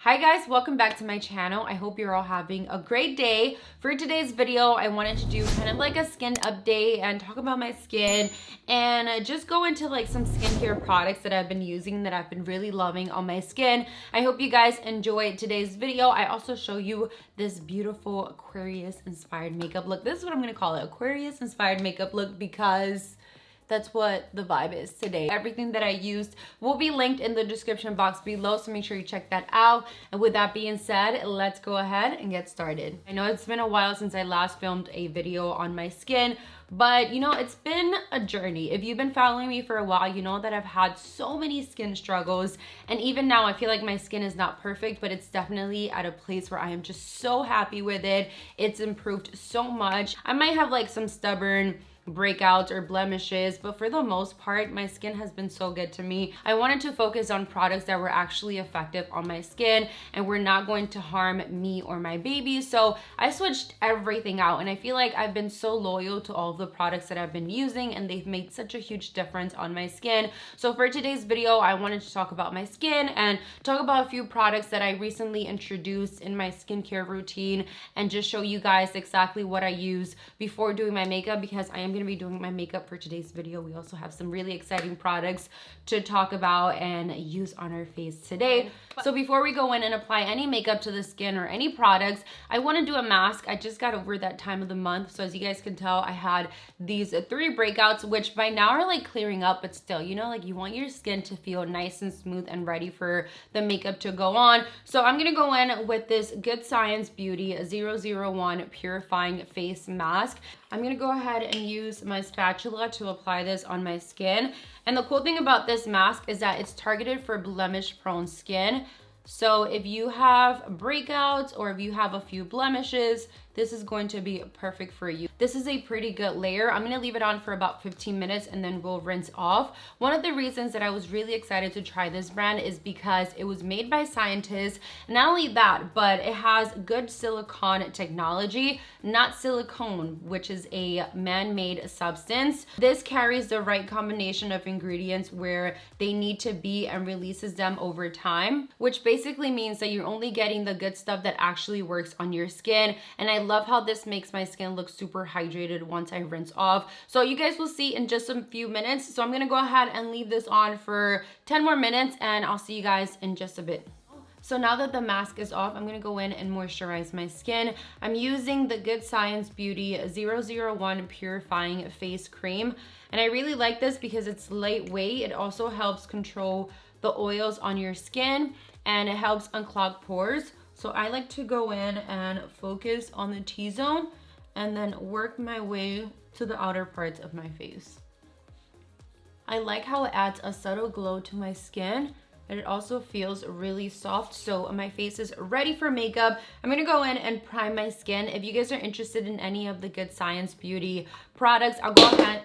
Hi guys, welcome back to my channel. I hope you're all having a great day. For today's video, I wanted to do kind of like a skin update and talk about my skin and just go into like some skincare products that I've been using that I've been really loving on my skin. I hope you guys enjoyed today's video. I also show you this beautiful Aquarius inspired makeup look. This is what I'm gonna call it, Aquarius inspired makeup look, because that's what the vibe is today. Everything that I used will be linked in the description box below, so make sure you check that out. And with that being said, let's go ahead and get started. I know it's been a while since I last filmed a video on my skin, but you know, it's been a journey. If you've been following me for a while, you know that I've had so many skin struggles, and even now I feel like my skin is not perfect, but it's definitely at a place where I am just so happy with it. It's improved so much. I might have like some stubborn breakouts or blemishes, but for the most part my skin has been so good to me. I wanted to focus on products that were actually effective on my skin and were not going to harm me or my baby, so I switched everything out, and I feel like I've been so loyal to all of the products that I've been using, and they've made such a huge difference on my skin. So for today's video, I wanted to talk about my skin and talk about a few products that I recently introduced in my skincare routine, and just show you guys exactly what I use before doing my makeup, because I am going to be doing my makeup for today's video. We also have some really exciting products to talk about and use on our face today. So before we go in and apply any makeup to the skin or any products, I want to do a mask. I just got over that time of the month, so as you guys can tell, I had these 3 breakouts, which by now are like clearing up, but still, you know, like you want your skin to feel nice and smooth and ready for the makeup to go on. So I'm gonna go in with this Good Science Beauty 001 Purifying Face Mask. I'm gonna go ahead and use my spatula to apply this on my skin. And the cool thing about this mask is that it's targeted for blemish prone skin. So if you have breakouts or if you have a few blemishes, this is going to be perfect for you. This is a pretty good layer. I'm gonna leave it on for about 15 minutes and then we'll rinse off. One of the reasons that I was really excited to try this brand is because it was made by scientists. Not only that, but it has good silicone technology, not silicone, which is a man-made substance. This carries the right combination of ingredients where they need to be and releases them over time, which basically means that you're only getting the good stuff that actually works on your skin. And I love how this makes my skin look super hydrated once I rinse off. So you guys will see in just a few minutes. So I'm gonna go ahead and leave this on for 10 more minutes and I'll see you guys in just a bit. So now that the mask is off, I'm gonna go in and moisturize my skin. I'm using the Good Science Beauty 001 Purifying Face Cream. And I really like this because it's lightweight. It also helps control the oils on your skin and it helps unclog pores. So I like to go in and focus on the T-zone and then work my way to the outer parts of my face. I like how it adds a subtle glow to my skin, and it also feels really soft. So my face is ready for makeup. I'm gonna go in and prime my skin. If you guys are interested in any of the Good Science Beauty products, I'll go ahead,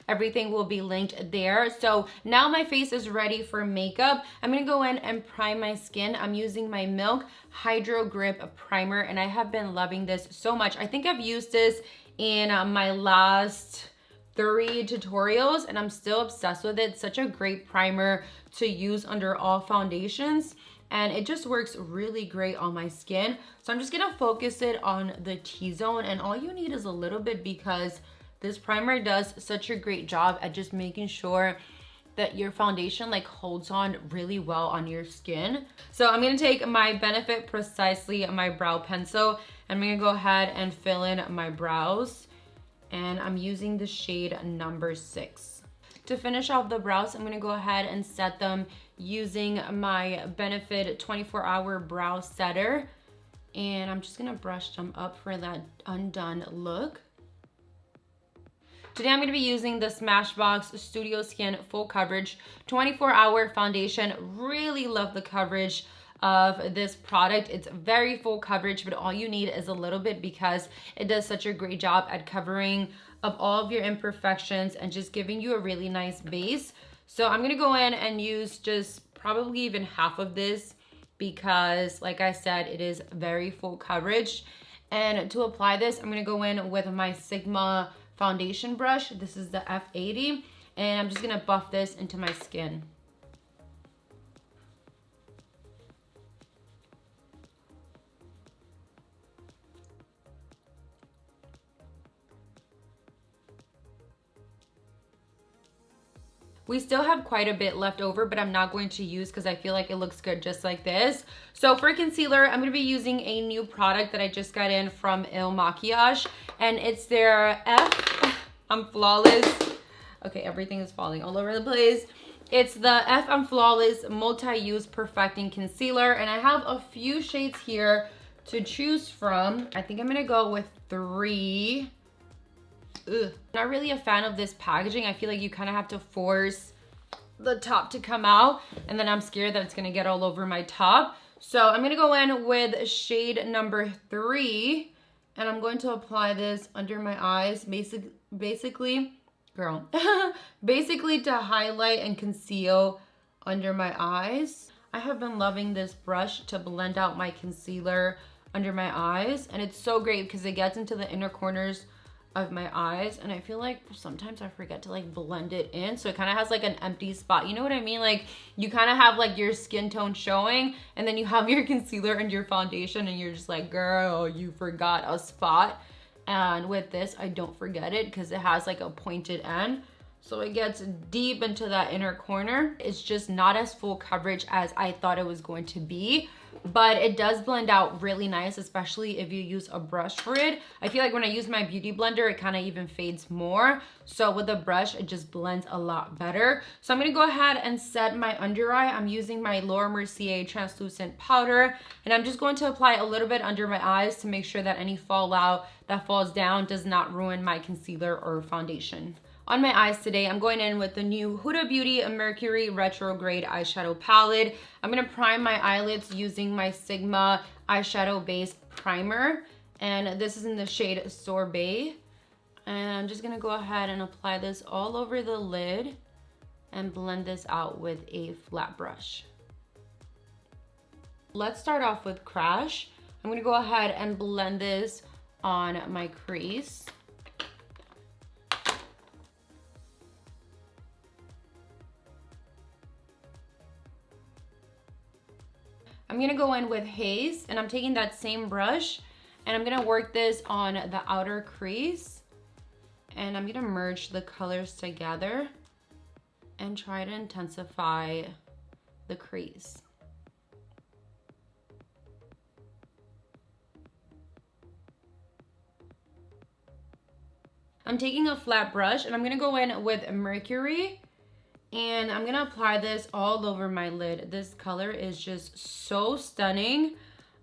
everything will be linked there. So now my face is ready for makeup. I'm gonna go in and prime my skin. I'm using my Milk Hydro Grip Primer, and I have been loving this so much. I think I've used this in my last 3 tutorials and I'm still obsessed with it. Such a great primer to use under all foundations, and it just works really great on my skin. So I'm just gonna focus it on the T-zone, and all you need is a little bit, because this primer does such a great job at just making sure that your foundation like holds on really well on your skin. So I'm gonna take my Benefit Precisely my brow pencil. I'm gonna go ahead and fill in my brows, and I'm using the shade number 6. To finish off the brows, I'm gonna go ahead and set them using my Benefit 24-Hour Brow Setter. And I'm just gonna brush them up for that undone look. Today I'm going to be using the Smashbox Studio Skin Full Coverage 24-Hour Foundation. Really love the coverage of this product. It's very full coverage, but all you need is a little bit, because it does such a great job at covering up all of your imperfections and just giving you a really nice base. So I'm going to go in and use just probably even half of this, because like I said, it is very full coverage. And to apply this, I'm going to go in with my Sigma foundation brush. This is the F80, and I'm just gonna buff this into my skin. We still have quite a bit left over, but I'm not going to use because I feel like it looks good just like this. So for concealer, I'm going to be using a new product that I just got in from Il Makiage, and it's their I'm Flawless. Okay, everything is falling all over the place. It's the I'm Flawless Multi-Use Perfecting Concealer, and I have a few shades here to choose from. I think I'm going to go with 3. Ugh. Not really a fan of this packaging. I feel like you kind of have to force the top to come out, and then I'm scared that it's gonna get all over my top. So I'm gonna go in with shade number 3, and I'm going to apply this under my eyes, basically to highlight and conceal under my eyes. I have been loving this brush to blend out my concealer under my eyes, and it's so great because it gets into the inner corners of my eyes, and I feel like sometimes I forget to like blend it in, so it kind of has like an empty spot. You know what I mean? Like you kind of have like your skin tone showing, and then you have your concealer and your foundation, and you're just like, girl, you forgot a spot. And with this, I don't forget it because it has like a pointed end, so it gets deep into that inner corner. It's just not as full coverage as I thought it was going to be, but it does blend out really nice, especially if you use a brush for it. I feel like when I use my beauty blender, it kind of even fades more. So with a brush, it just blends a lot better. So I'm gonna go ahead and set my under eye. I'm using my Laura Mercier translucent powder, and I'm just going to apply a little bit under my eyes to make sure that any fallout that falls down does not ruin my concealer or foundation. On my eyes today, I'm going in with the new Huda Beauty Mercury Retrograde eyeshadow palette. I'm going to prime my eyelids using my Sigma eyeshadow base primer, and this is in the shade Sorbet. And I'm just going to go ahead and apply this all over the lid and blend this out with a flat brush. Let's start off with Crash. I'm going to go ahead and blend this on my crease. I'm gonna go in with Haze, and I'm taking that same brush, and I'm gonna work this on the outer crease, and I'm gonna merge the colors together and try to intensify the crease. I'm taking a flat brush, and I'm gonna go in with Mercury, and I'm gonna apply this all over my lid. This color is just so stunning.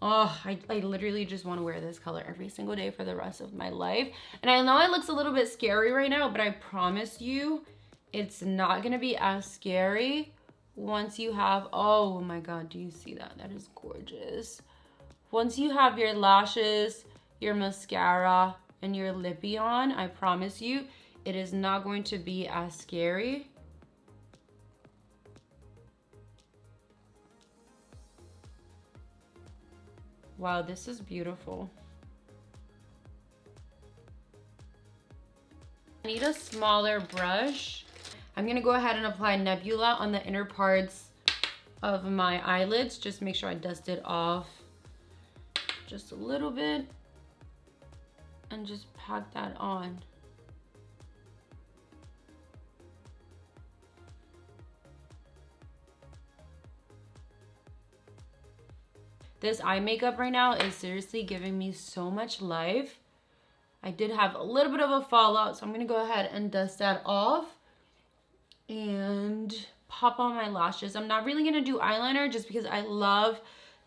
Oh, I literally just want to wear this color every single day for the rest of my life. And I know it looks a little bit scary right now, but I promise you, it's not gonna be as scary once you have, oh my God, do you see that? That is gorgeous. Once you have your lashes, your mascara, and your lippy on, I promise you, it is not going to be as scary. Wow, this is beautiful. I need a smaller brush. I'm gonna go ahead and apply Nebula on the inner parts of my eyelids. Just make sure I dust it off just a little bit and just pack that on. This eye makeup right now is seriously giving me so much life. I did have a little bit of a fallout, so I'm gonna go ahead and dust that off and pop on my lashes. I'm not really gonna do eyeliner just because I love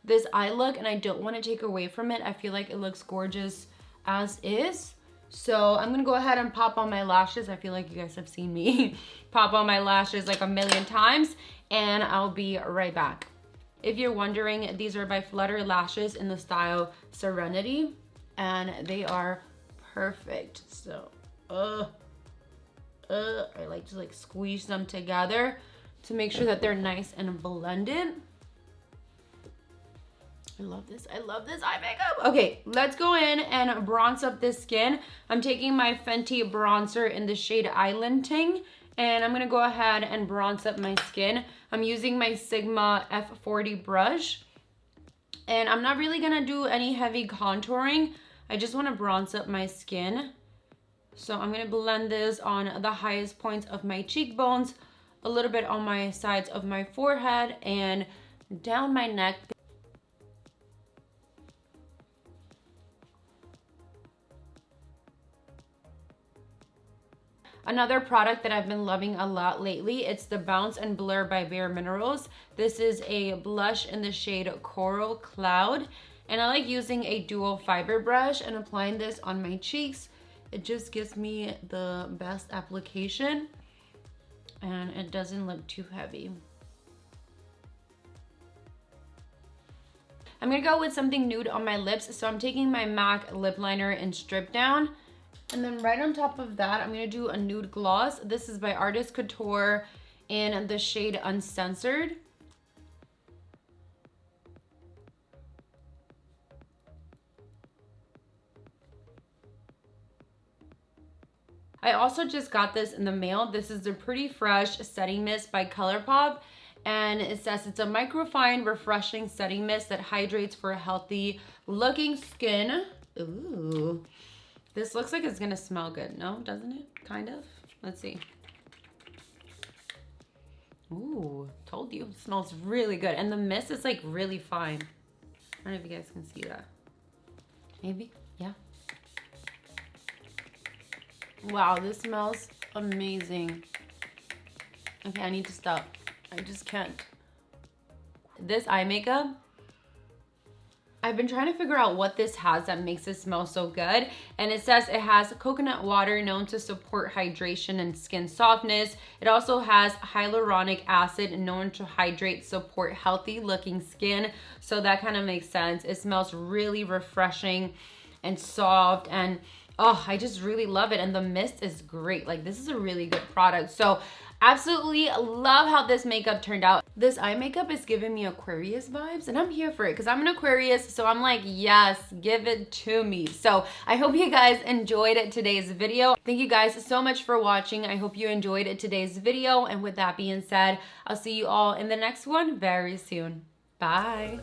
this eye look and I don't want to take away from it. I feel like it looks gorgeous as is. So I'm gonna go ahead and pop on my lashes. I feel like you guys have seen me pop on my lashes like a million times, and I'll be right back. If you're wondering, these are by Flutter lashes in the style Serenity, and they are perfect. So, I like to like squeeze them together to make sure that they're nice and blended. I love this eye makeup. Okay, let's go in and bronze up this skin. I'm taking my Fenty bronzer in the shade Island Ting, and I'm gonna go ahead and bronze up my skin. I'm using my Sigma F40 brush, and I'm not really gonna do any heavy contouring. I just wanna bronze up my skin. So I'm gonna blend this on the highest points of my cheekbones, a little bit on my sides of my forehead and down my neck. Another product that I've been loving a lot lately, it's the Bounce and Blur by Bare Minerals. This is a blush in the shade Coral Cloud. And I like using a dual fiber brush and applying this on my cheeks. It just gives me the best application and it doesn't look too heavy. I'm gonna go with something nude on my lips. So I'm taking my MAC lip liner in Stripdown. And then right on top of that, I'm gonna do a nude gloss. This is by Artist Couture in the shade Uncensored. I also just got this in the mail. This is the Pretty Fresh Setting Mist by Coulourpop. And it says it's a microfine, refreshing setting mist that hydrates for a healthy looking skin. Ooh. This looks like it's gonna smell good, no? Doesn't it? Kind of. Let's see. Ooh, told you. It smells really good. And the mist is like really fine. I don't know if you guys can see that. Maybe? Yeah. Wow, this smells amazing. Okay, I need to stop. I just can't. This eye makeup, I've been trying to figure out what this has that makes it smell so good. And it says it has coconut water known to support hydration and skin softness. It also has hyaluronic acid known to hydrate, support healthy looking skin. So that kind of makes sense. It smells really refreshing and soft, and oh, I just really love it. And the mist is great. Like, this is a really good product. So absolutely love how this makeup turned out. This eye makeup is giving me Aquarius vibes, and I'm here for it because I'm an Aquarius. So I'm like, yes, give it to me. So I hope you guys enjoyed today's video. Thank you guys so much for watching. I hope you enjoyed today's video. And with that being said, I'll see you all in the next one very soon. Bye.